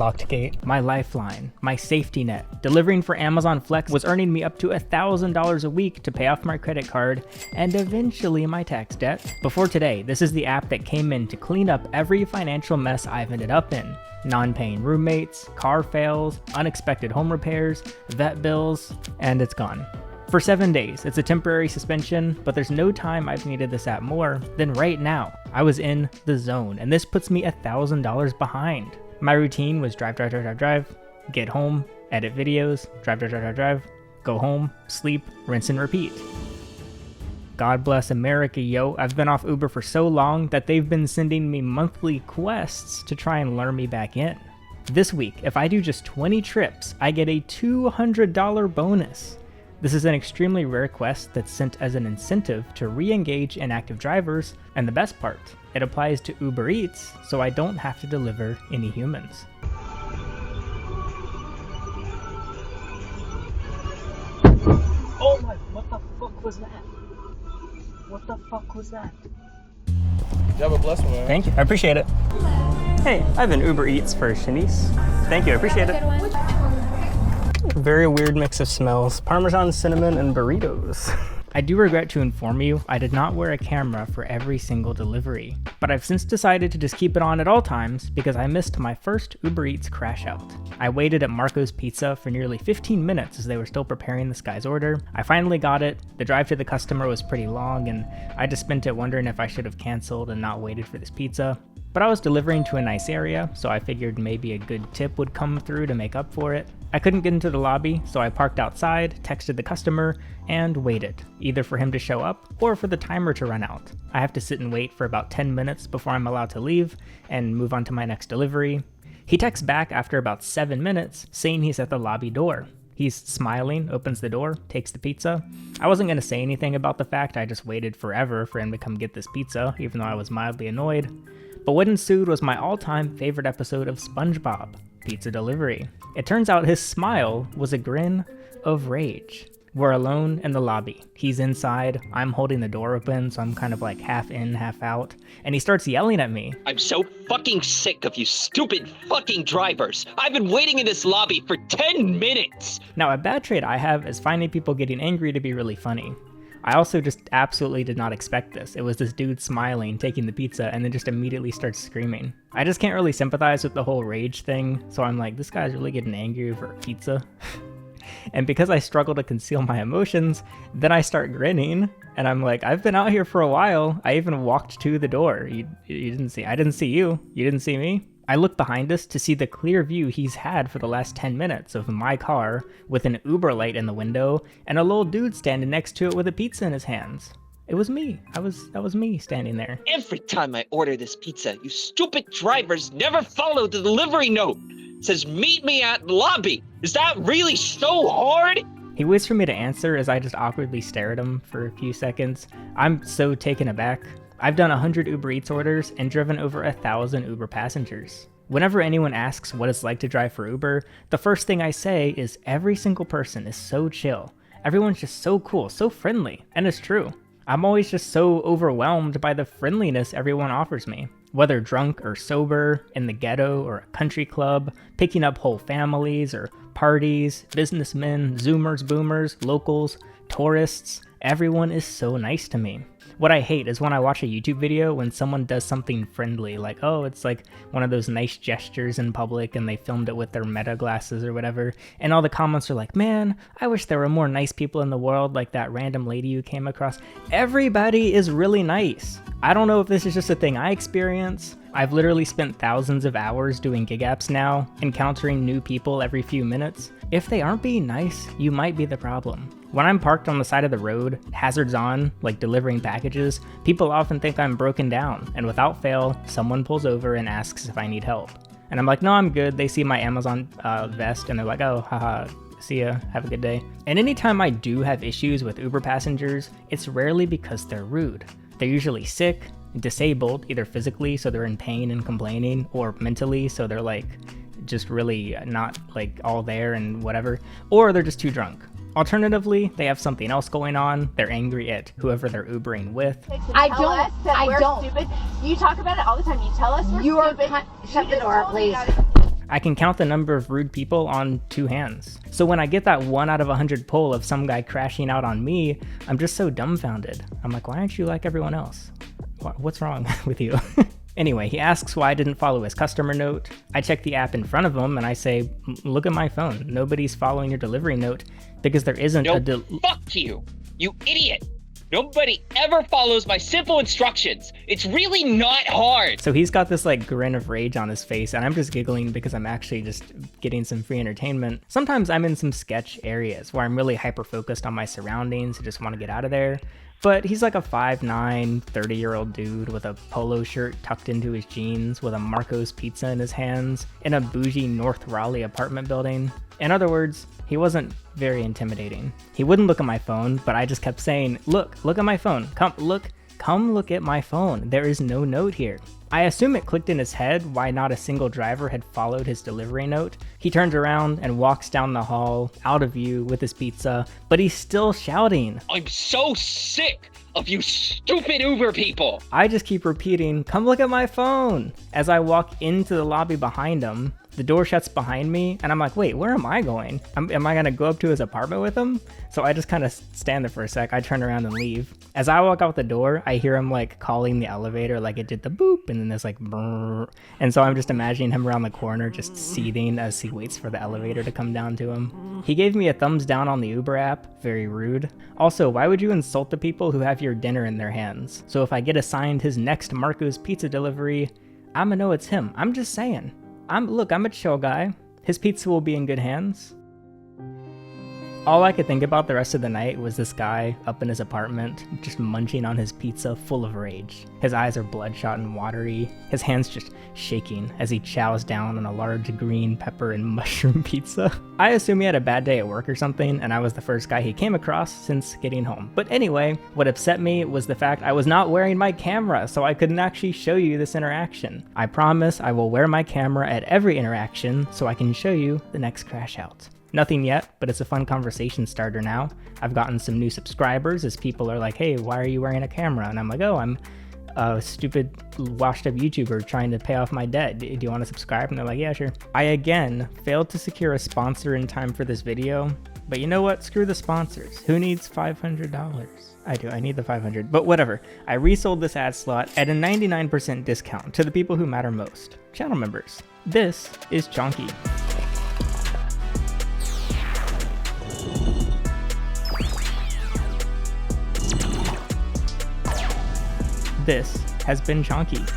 Locked gate. My lifeline, my safety net. Delivering for Amazon Flex was earning me up to $1,000 a week to pay off my credit card and eventually my tax debt. Before today, this is the app that came in to clean up every financial mess I've ended up in. Non-paying roommates, car fails, unexpected home repairs, vet bills, and it's gone. For 7 days, it's a temporary suspension, but there's no time I've needed this app more than right now. I was in the zone, and this puts me $1,000 behind. My routine was drive, get home, edit videos, drive, go home, sleep, rinse and repeat. God bless America, yo. I've been off Uber for so long that they've been sending me monthly quests to try and lure me back in. This week, if I do just 20 trips, I get a $200 bonus. This is an extremely rare quest that's sent as an incentive to re-engage inactive drivers, and the best part, it applies to Uber Eats, so I don't have to deliver any humans. Oh my, what the fuck was that? What the fuck was that? You have a blessed one, man. Thank you, I appreciate it. Hey, I have an Uber Eats for Shanice. Thank you, I appreciate it. Very weird mix of smells. Parmesan, cinnamon, and burritos. I do regret to inform you, I did not wear a camera for every single delivery, but I've since decided to just keep it on at all times because I missed my first Uber Eats crash out. I waited at Marco's Pizza for nearly 15 minutes as they were still preparing this guy's order. I finally got it. The drive to the customer was pretty long and I just spent it wondering if I should have canceled and not waited for this pizza. But I was delivering to a nice area, so I figured maybe a good tip would come through to make up for it. I couldn't get into the lobby, so I parked outside, texted the customer, and waited, either for him to show up or for the timer to run out. I have to sit and wait for about 10 minutes before I'm allowed to leave and move on to my next delivery. He texts back after about 7 minutes, saying he's at the lobby door. He's smiling, opens the door, takes the pizza. I wasn't going to say anything about the fact I just waited forever for him to come get this pizza, even though I was mildly annoyed. But what ensued was my all-time favorite episode of SpongeBob, Pizza Delivery. It turns out his smile was a grin of rage. We're alone in the lobby. He's inside, I'm holding the door open, so I'm kind of like half in, half out, and he starts yelling at me. I'm so fucking sick of you stupid fucking drivers. I've been waiting in this lobby for 10 minutes. Now, a bad trait I have is finding people getting angry to be really funny. I also just absolutely did not expect this. It was this dude smiling, taking the pizza, and then just immediately starts screaming. I just can't really sympathize with the whole rage thing, so I'm like, this guy's really getting angry over a pizza. And because I struggle to conceal my emotions, then I start grinning, and I'm like, I've been out here for a while. I even walked to the door. I didn't see you. You didn't see me. I look behind us to see the clear view he's had for the last 10 minutes of my car with an Uber light in the window and a little dude standing next to it with a pizza in his hands. It was me. That was me standing there. Every time I order this pizza, you stupid drivers never follow the delivery note. It says meet me at lobby. Is that really so hard? He waits for me to answer as I just awkwardly stare at him for a few seconds. I'm so taken aback. I've done 100 Uber Eats orders and driven over 1,000 Uber passengers. Whenever anyone asks what it's like to drive for Uber, the first thing I say is every single person is so chill. Everyone's just so cool, so friendly, and it's true. I'm always just so overwhelmed by the friendliness everyone offers me. Whether drunk or sober, in the ghetto or a country club, picking up whole families or parties, businessmen, Zoomers, boomers, locals, tourists, everyone is so nice to me. What I hate is when I watch a YouTube video when someone does something friendly, like, oh, it's like one of those nice gestures in public and they filmed it with their meta glasses or whatever, and all the comments are like, man, I wish there were more nice people in the world like that random lady you came across. Everybody is really nice. I don't know if this is just a thing I experience. I've literally spent thousands of hours doing gig apps now, encountering new people every few minutes. If they aren't being nice, you might be the problem. When I'm parked on the side of the road, hazards on, like delivering packages, people often think I'm broken down, and without fail, someone pulls over and asks if I need help. And I'm like, no, I'm good. They see my Amazon vest and they're like, oh, haha, see ya, have a good day. And anytime I do have issues with Uber passengers, it's rarely because they're rude. They're usually sick, disabled, either physically, so they're in pain and complaining, or mentally, so they're like just really not like all there and whatever, or they're just too drunk. Alternatively, they have something else going on. They're angry at whoever they're Ubering with. I don't. Stupid. You talk about it all the time. You tell us we're stupid. Shut the door, please. I can count the number of rude people on 2 hands. So when I get that 1 out of 100 pull of some guy crashing out on me, I'm just so dumbfounded. I'm like, why aren't you like everyone else? What's wrong with you? Anyway, he asks why I didn't follow his customer note. I check the app in front of him and I say, look at my phone. Nobody's following your delivery note because there isn't fuck you, you idiot. Nobody ever follows my simple instructions. It's really not hard. So he's got this like grin of rage on his face and I'm just giggling because I'm actually just getting some free entertainment. Sometimes I'm in some sketch areas where I'm really hyper-focused on my surroundings and just want to get out of there. But he's like a 5'9", 30-year-old dude with a polo shirt tucked into his jeans with a Marco's pizza in his hands in a bougie North Raleigh apartment building. In other words, he wasn't very intimidating. He wouldn't look at my phone, but I just kept saying, look at my phone. Come look at my phone. There is no note here. I assume it clicked in his head why not a single driver had followed his delivery note. He turns around and walks down the hall, out of view with his pizza, but he's still shouting. I'm so sick of you stupid Uber people. I just keep repeating, come look at my phone. As I walk into the lobby behind him, the door shuts behind me, and I'm like, wait, where am I going? Am I gonna go up to his apartment with him? So I just kind of stand there for a sec. I turn around and leave. As I walk out the door, I hear him like calling the elevator, like it did the boop, and then there's like brrr. And so I'm just imagining him around the corner, just seething as he waits for the elevator to come down to him. He gave me a thumbs down on the Uber app, very rude. Also, why would you insult the people who have your dinner in their hands? So if I get assigned his next Marco's pizza delivery, I'ma know it's him. I'm just saying. I'm a chill guy. His pizza will be in good hands. All I could think about the rest of the night was this guy up in his apartment, just munching on his pizza full of rage. His eyes are bloodshot and watery, his hands just shaking as he chows down on a large green pepper and mushroom pizza. I assume he had a bad day at work or something, and I was the first guy he came across since getting home. But anyway, what upset me was the fact I was not wearing my camera, so I couldn't actually show you this interaction. I promise I will wear my camera at every interaction so I can show you the next crash out. Nothing yet, but it's a fun conversation starter now. I've gotten some new subscribers as people are like, hey, why are you wearing a camera? And I'm like, oh, I'm a stupid washed up YouTuber trying to pay off my debt. Do you want to subscribe? And they're like, yeah, sure. I again failed to secure a sponsor in time for this video, but you know what? Screw the sponsors. Who needs $500? I do, I need the 500, but whatever. I resold this ad slot at a 99% discount to the people who matter most, channel members. This is Chonky. This has been Chonky.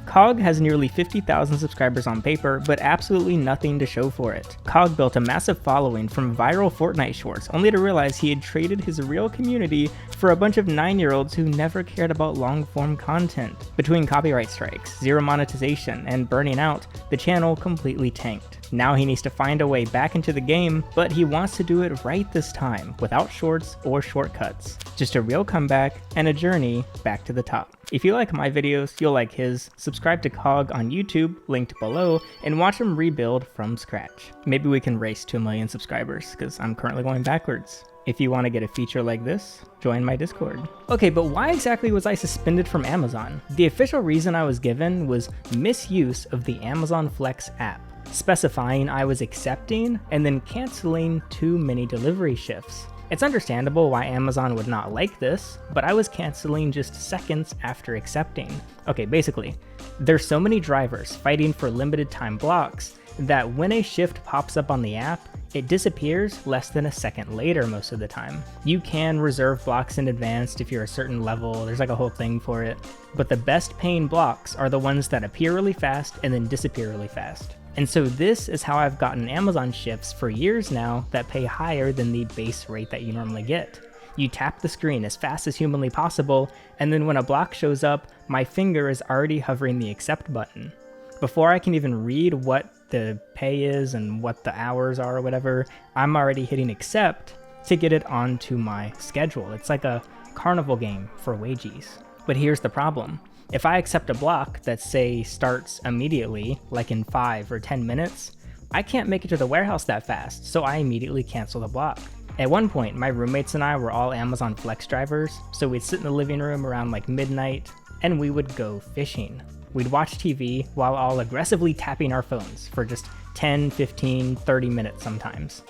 Cog has nearly 50,000 subscribers on paper, but absolutely nothing to show for it. Cog built a massive following from viral Fortnite shorts, only to realize he had traded his real community for a bunch of 9-year-olds who never cared about long-form content. Between copyright strikes, zero monetization, and burning out, the channel completely tanked. Now he needs to find a way back into the game, but he wants to do it right this time, without shorts or shortcuts. Just a real comeback and a journey back to the top. If you like my videos, you'll like his. Subscribe to Cog on YouTube, linked below, and watch him rebuild from scratch. Maybe we can race to 1 million subscribers, because I'm currently going backwards. If you want to get a feature like this, join my Discord. Okay, but why exactly was I suspended from Amazon? The official reason I was given was misuse of the Amazon Flex app, specifying I was accepting and then canceling too many delivery shifts. It's understandable why Amazon would not like this, but I was canceling just seconds after accepting. Okay, basically, there's so many drivers fighting for limited time blocks that when a shift pops up on the app, it disappears less than a second later most of the time. You can reserve blocks in advance if you're a certain level, there's like a whole thing for it, but the best paying blocks are the ones that appear really fast and then disappear really fast. And so this is how I've gotten Amazon shifts for years now that pay higher than the base rate that you normally get. You tap the screen as fast as humanly possible, and then when a block shows up, my finger is already hovering the accept button. Before I can even read what the pay is and what the hours are or whatever, I'm already hitting accept to get it onto my schedule. It's like a carnival game for wages. But here's the problem. If I accept a block that, say, starts immediately, like in 5 or 10 minutes, I can't make it to the warehouse that fast, so I immediately cancel the block. At one point, my roommates and I were all Amazon Flex drivers, so we'd sit in the living room around like midnight, and we would go fishing. we'd watch TV while all aggressively tapping our phones for just 10, 15, 30 minutes sometimes.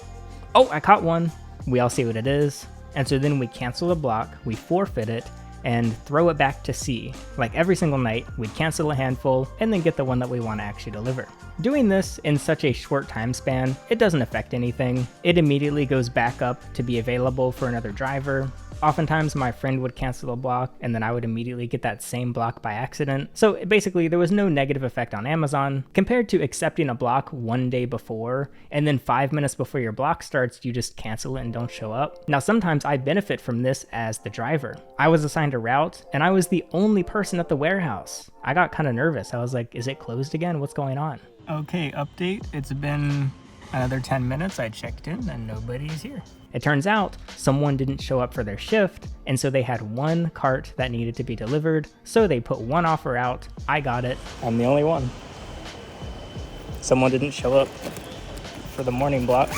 Oh, I caught one. We all see what it is. And so then we cancel the block, we forfeit it, and throw it back to C. Like every single night, we'd cancel a handful and then get the one that we want to actually deliver. Doing this in such a short time span, it doesn't affect anything. It immediately goes back up to be available for another driver. Oftentimes my friend would cancel a block and then I would immediately get that same block by accident. So basically there was no negative effect on Amazon compared to accepting a block one day before and then 5 minutes before your block starts, you just cancel it and don't show up. Now sometimes I benefit from this as the driver. I was assigned a route and I was the only person at the warehouse. I got kind of nervous. I was like, is it closed again? What's going on? Okay, update. It's been another 10 minutes. I checked in and nobody's here. It turns out someone didn't show up for their shift, and so they had one cart that needed to be delivered, so they put one offer out. I got it. I'm the only one. Someone didn't show up for the morning block,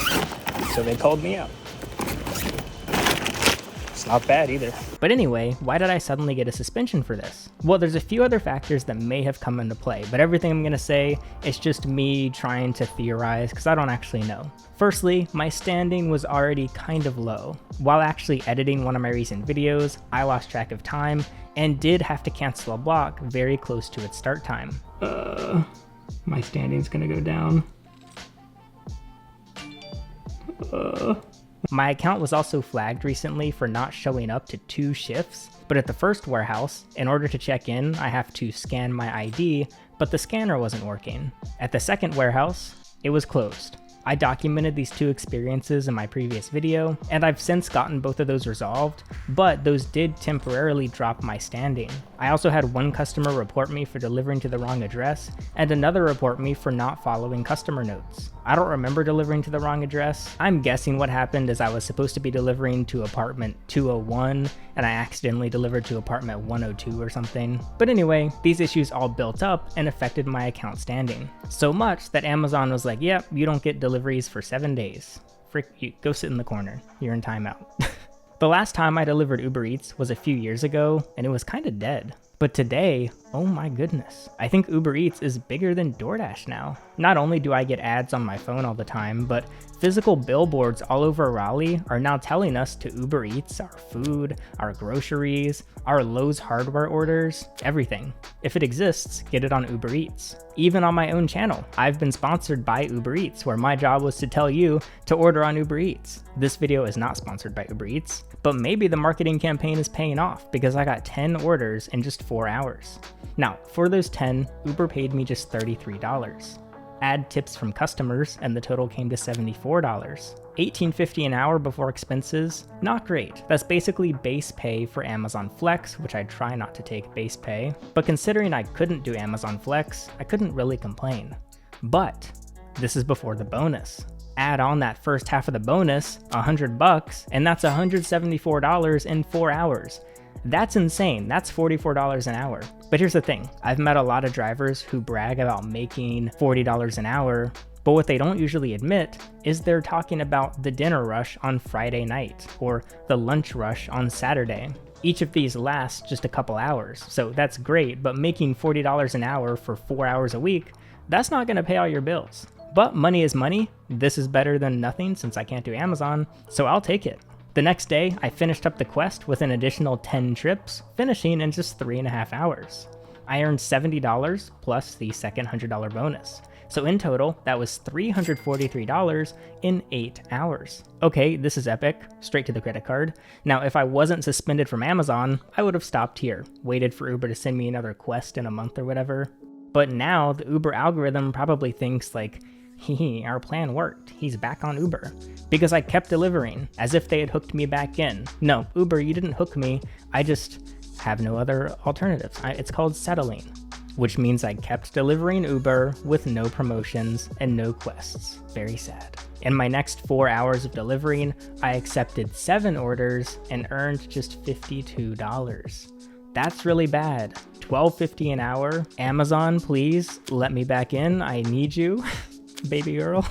so they called me out. It's not bad either. But anyway, why did I suddenly get a suspension for this? Well, there's a few other factors that may have come into play, but everything I'm gonna say is just me trying to theorize because I don't actually know. Firstly, my standing was already kind of low. While actually editing one of my recent videos, I lost track of time and did have to cancel a block very close to its start time. My standing's gonna go down. My account was also flagged recently for not showing up to 2 shifts, but at the first warehouse, in order to check in, I have to scan my ID, but the scanner wasn't working. At the second warehouse, it was closed. I documented these 2 experiences in my previous video, and I've since gotten both of those resolved, but those did temporarily drop my standing. I also had one customer report me for delivering to the wrong address, and another report me for not following customer notes. I don't remember delivering to the wrong address. I'm guessing what happened is I was supposed to be delivering to apartment 201, and I accidentally delivered to apartment 102 or something. But anyway, these issues all built up and affected my account standing. So much that Amazon was like, yep, you don't get deliveries for 7 days. Frick you, go sit in the corner. You're in timeout. The last time I delivered Uber Eats was a few years ago, and it was kind of dead. But today, oh my goodness, I think Uber Eats is bigger than DoorDash now. Not only do I get ads on my phone all the time, but physical billboards all over Raleigh are now telling us to Uber Eats our food, our groceries, our Lowe's hardware orders, everything. If it exists, get it on Uber Eats. Even on my own channel, I've been sponsored by Uber Eats, where my job was to tell you to order on Uber Eats. This video is not sponsored by Uber Eats, but maybe the marketing campaign is paying off because I got 10 orders in just 4 hours. Now, for those 10, Uber paid me just $33. Add tips from customers, and the total came to $74. $18.50 an hour before expenses, not great. That's basically base pay for Amazon Flex, which I try not to take base pay, but considering I couldn't do Amazon Flex, I couldn't really complain. But this is before the bonus. Add on that first half of the bonus, $100, and that's $174 in 4 hours. That's insane. That's $44 an hour. But here's the thing. I've met a lot of drivers who brag about making $40 an hour, but what they don't usually admit is they're talking about the dinner rush on Friday night or the lunch rush on Saturday. Each of these lasts just a couple hours, so that's great, but making $40 an hour for 4 hours a week, that's not gonna pay all your bills. But money is money. This is better than nothing since I can't do Amazon, so I'll take it. The next day, I finished up the quest with an additional 10 trips, finishing in just 3.5 hours. I earned $70 plus the second $100 bonus. So in total, that was $343 in 8 hours. Okay, this is epic, straight to the credit card. Now, if I wasn't suspended from Amazon, I would have stopped here, waited for Uber to send me another quest in a month or whatever. But now the Uber algorithm probably thinks like, hee, our plan worked. He's back on Uber. Because I kept delivering, as if they had hooked me back in. No, Uber, you didn't hook me. I just have no other alternatives. It's called settling, which means I kept delivering Uber with no promotions and no quests. Very sad. In my next 4 hours of delivering, I accepted 7 orders and earned just $52. That's really bad. $12.50 an hour. Amazon, please let me back in. I need you. Baby girl.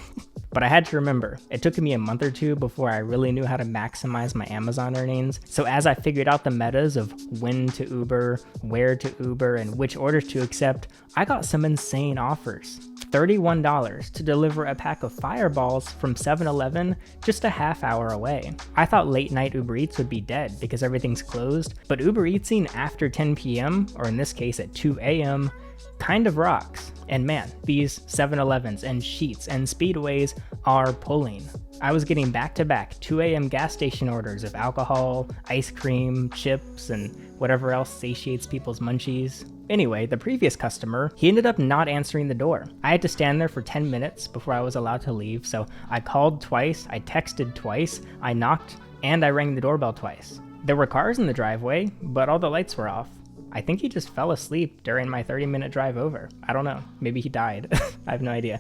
But I had to remember, it took me a month or two before I really knew how to maximize my Amazon earnings. So as I figured out the metas of when to Uber, where to Uber, and which orders to accept, I got some insane offers. $31 to deliver a pack of Fireballs from 7-Eleven just a half hour away. I thought late night Uber Eats would be dead because everything's closed, but Uber Eatsing after 10 p.m., or in this case at 2 a.m., kind of rocks. And man, these 7-Elevens and Sheets and Speedways are pulling. I was getting back-to-back 2 a.m. gas station orders of alcohol, ice cream, chips, and whatever else satiates people's munchies. Anyway, the previous customer, he ended up not answering the door. I had to stand there for 10 minutes before I was allowed to leave, so I called twice, I texted twice, I knocked, and I rang the doorbell twice. There were cars in the driveway, but all the lights were off. I think he just fell asleep during my 30-minute drive over. I don't know. Maybe he died. I have no idea.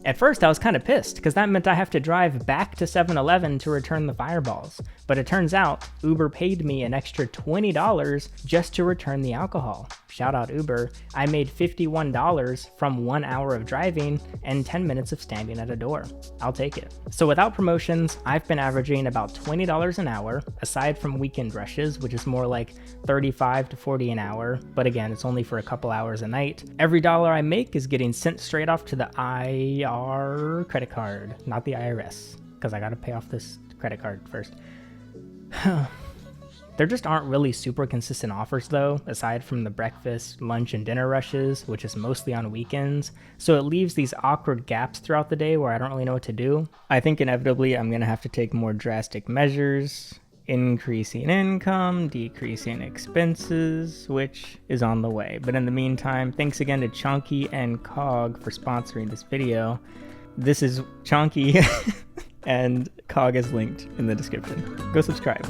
At first, I was kind of pissed, because that meant I have to drive back to 7-Eleven to return the Fireballs. But it turns out, Uber paid me an extra $20 just to return the alcohol. Shout out Uber. I made $51 from 1 hour of driving and 10 minutes of standing at a door. I'll take it. So without promotions, I've been averaging about $20 an hour, aside from weekend rushes, which is more like $35 to $40 an hour. But again, it's only for a couple hours a night. Every dollar I make is getting sent straight off to the IR credit card, not the IRS, because I gotta pay off this credit card first. There just aren't really super consistent offers though, aside from the breakfast, lunch, and dinner rushes, which is mostly on weekends, so it leaves these awkward gaps throughout the day where I don't really know what to do. I think inevitably I'm gonna have to take more drastic measures, increasing income, decreasing expenses, which is on the way. But in the meantime, thanks again to Chonky and Cog for sponsoring this video. This is Chonky, and Cog is linked in the description. Go subscribe.